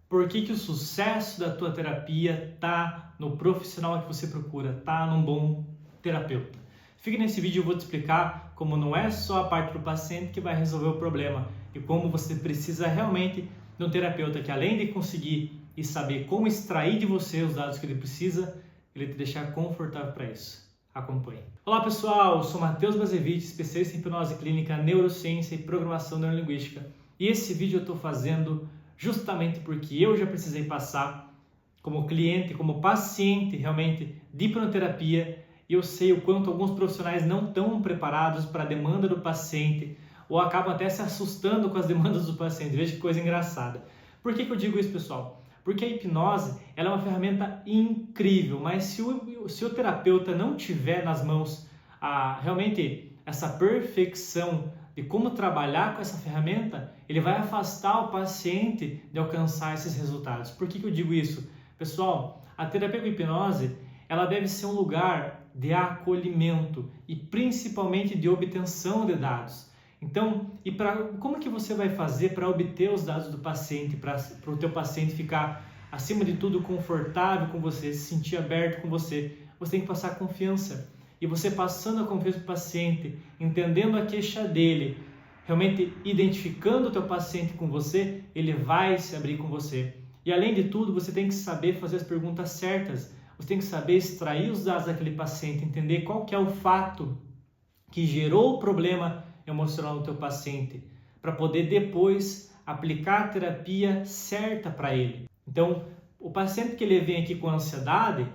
Por que o sucesso da tua terapia está no profissional que você procura, está num bom terapeuta. Fica nesse vídeo, eu vou te explicar como não é só a parte do paciente que vai resolver o problema e como você precisa realmente de um terapeuta que, além de conseguir e saber como extrair de você os dados que ele precisa, ele te deixar confortável para isso. Acompanhe. Olá pessoal, eu sou Matheus Bazevich, especialista em hipnose clínica, neurociência e programação neurolinguística. E esse vídeo eu estou fazendo justamente porque eu já precisei passar como cliente, como paciente realmente de hipnoterapia, e eu sei o quanto alguns profissionais não estão preparados para a demanda do paciente ou acabam até se assustando com as demandas do paciente. Veja que coisa engraçada. Por que eu digo isso, pessoal? Porque a hipnose ela é uma ferramenta incrível, mas se o terapeuta não tiver nas mãos realmente essa perfeição de como trabalhar com essa ferramenta, ele vai afastar o paciente de alcançar esses resultados. Por que eu digo isso? Pessoal, a terapia com hipnose ela deve ser um lugar de acolhimento e principalmente de obtenção de dados. Então, como que você vai fazer para obter os dados do paciente, para o teu paciente ficar, acima de tudo, confortável com você, se sentir aberto com você? Você tem que passar confiança. E você passando a confiança para o paciente, entendendo a queixa dele, realmente identificando o teu paciente com você, ele vai se abrir com você. E além de tudo, você tem que saber fazer as perguntas certas. Você tem que saber extrair os dados daquele paciente, entender qual que é o fato que gerou o problema emocional no teu paciente, para poder depois aplicar a terapia certa para ele. Então, o paciente que ele vem aqui com ansiedade,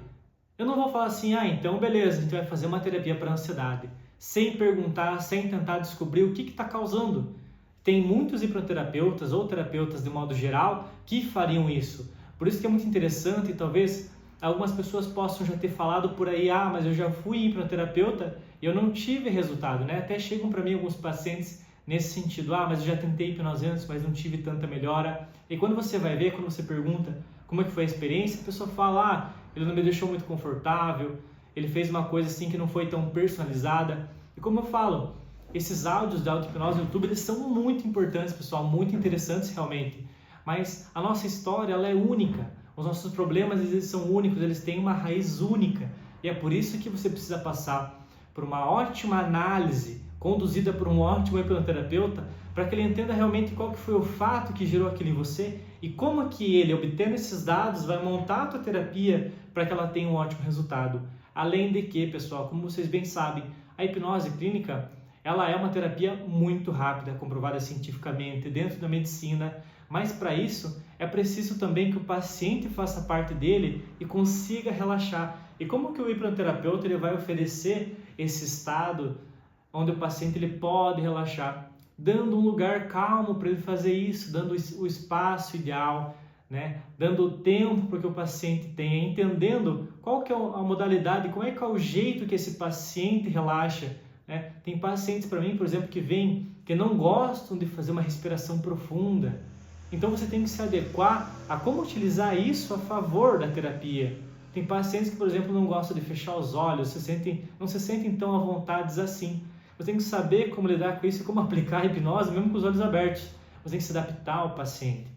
eu não vou falar assim, então beleza, a gente vai fazer uma terapia para ansiedade, sem perguntar, sem tentar descobrir o que está causando. Tem muitos hipnoterapeutas ou terapeutas de modo geral que fariam isso. Por isso que é muito interessante e talvez algumas pessoas possam já ter falado por aí, mas eu já fui hipnoterapeuta e eu não tive resultado, né? Até chegam para mim alguns pacientes nesse sentido, mas eu já tentei hipnose antes, mas não tive tanta melhora. E quando você vai ver, quando você pergunta como é que foi a experiência, a pessoa fala, ele não me deixou muito confortável, ele fez uma coisa assim que não foi tão personalizada. E como eu falo, esses áudios da auto-hipnose no YouTube, eles são muito importantes, pessoal, muito interessantes realmente. Mas a nossa história, ela é única. Os nossos problemas, eles são únicos, eles têm uma raiz única. E é por isso que você precisa passar por uma ótima análise, conduzida por um ótimo hipnoterapeuta, para que ele entenda realmente qual que foi o fato que gerou aquilo em você e como que ele, obtendo esses dados, vai montar a tua terapia para que ela tenha um ótimo resultado. Além de que, pessoal, como vocês bem sabem, a hipnose clínica, ela é uma terapia muito rápida, comprovada cientificamente dentro da medicina, mas para isso é preciso também que o paciente faça parte dele e consiga relaxar. E como que o hipnoterapeuta ele vai oferecer esse estado onde o paciente ele pode relaxar? Dando um lugar calmo para ele fazer isso, dando o espaço ideal, né? Dando o tempo para que o paciente tenha, entendendo qual que é a modalidade, como é que é o jeito que esse paciente relaxa. Né? Tem pacientes para mim, por exemplo, que vêm que não gostam de fazer uma respiração profunda. Então você tem que se adequar a como utilizar isso a favor da terapia. Tem pacientes que, por exemplo, não gostam de fechar os olhos, não se sentem tão à vontade assim. Você tem que saber como lidar com isso e como aplicar a hipnose mesmo com os olhos abertos. Você tem que se adaptar ao paciente.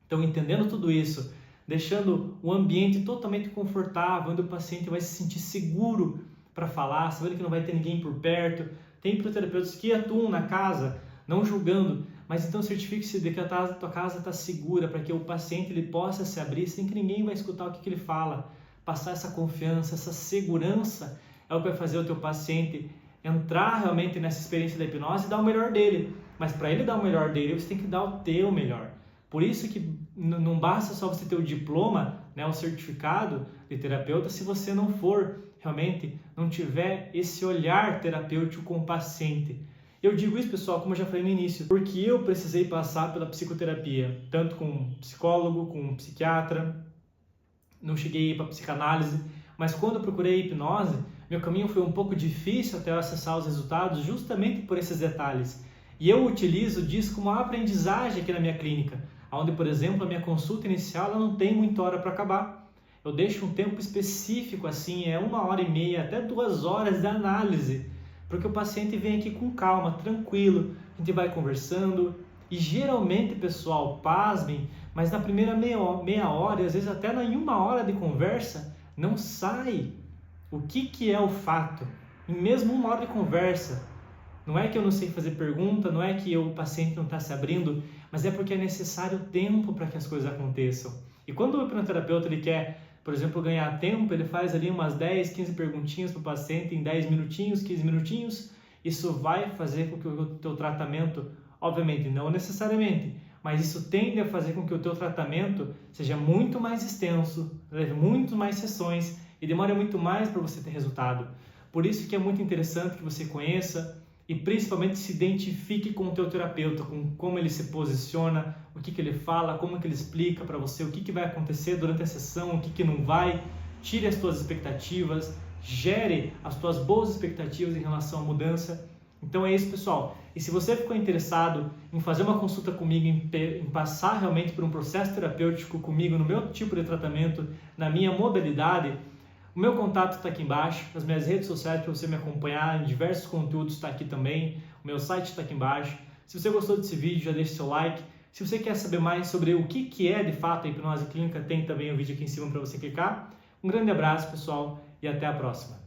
Então, entendendo tudo isso, deixando o ambiente totalmente confortável, onde o paciente vai se sentir seguro para falar, sabendo que não vai ter ninguém por perto. Tem hipnoterapeutas que atuam na casa, não julgando, mas então certifique-se de que a tua casa está segura para que o paciente ele possa se abrir sem que ninguém vai escutar o que ele fala. Passar essa confiança, essa segurança é o que vai fazer o teu paciente entrar realmente nessa experiência da hipnose e dar o melhor dele. Mas para ele dar o melhor dele, você tem que dar o teu melhor. Por isso que não basta só você ter o diploma, né, o certificado de terapeuta, se você não for realmente, não tiver esse olhar terapêutico com o paciente. Eu digo isso, pessoal, como eu já falei no início, porque eu precisei passar pela psicoterapia, tanto com um psicólogo, com um psiquiatra, não cheguei a ir para psicanálise, mas quando eu procurei hipnose, meu caminho foi um pouco difícil até eu acessar os resultados justamente por esses detalhes. E eu utilizo disso como uma aprendizagem aqui na minha clínica, onde, por exemplo, a minha consulta inicial ela não tem muita hora para acabar. Eu deixo um tempo específico, assim, 1h30 até 2 horas de análise, porque o paciente vem aqui com calma, tranquilo, a gente vai conversando, E geralmente, pessoal, pasmem, mas na primeira meia hora, e às vezes até em 1 hora de conversa, não sai o que é o fato. Em mesmo 1 hora de conversa, não é que eu não sei fazer pergunta, não é que o paciente não está se abrindo, mas é porque é necessário tempo para que as coisas aconteçam. E quando o hipnoterapeuta ele quer, por exemplo, ganhar tempo, ele faz ali umas 10, 15 perguntinhas para o paciente em 10 minutinhos, 15 minutinhos. Isso vai fazer com que o teu tratamento, obviamente não necessariamente, mas isso tende a fazer com que o teu tratamento seja muito mais extenso, leve muito mais sessões e demore muito mais para você ter resultado. Por isso que é muito interessante que você conheça e principalmente se identifique com o teu terapeuta, com como ele se posiciona, o que ele fala, como que ele explica para você, o que vai acontecer durante a sessão, o que não vai. Tire as tuas expectativas, gere as tuas boas expectativas em relação à mudança. Então é isso, pessoal. E se você ficou interessado em fazer uma consulta comigo, em passar realmente por um processo terapêutico comigo, no meu tipo de tratamento, na minha modalidade, o meu contato está aqui embaixo, as minhas redes sociais para você me acompanhar, em diversos conteúdos está aqui também, o meu site está aqui embaixo. Se você gostou desse vídeo, já deixe seu like. Se você quer saber mais sobre o que é de fato a hipnose clínica, tem também o vídeo aqui em cima para você clicar. Um grande abraço, pessoal, e até a próxima.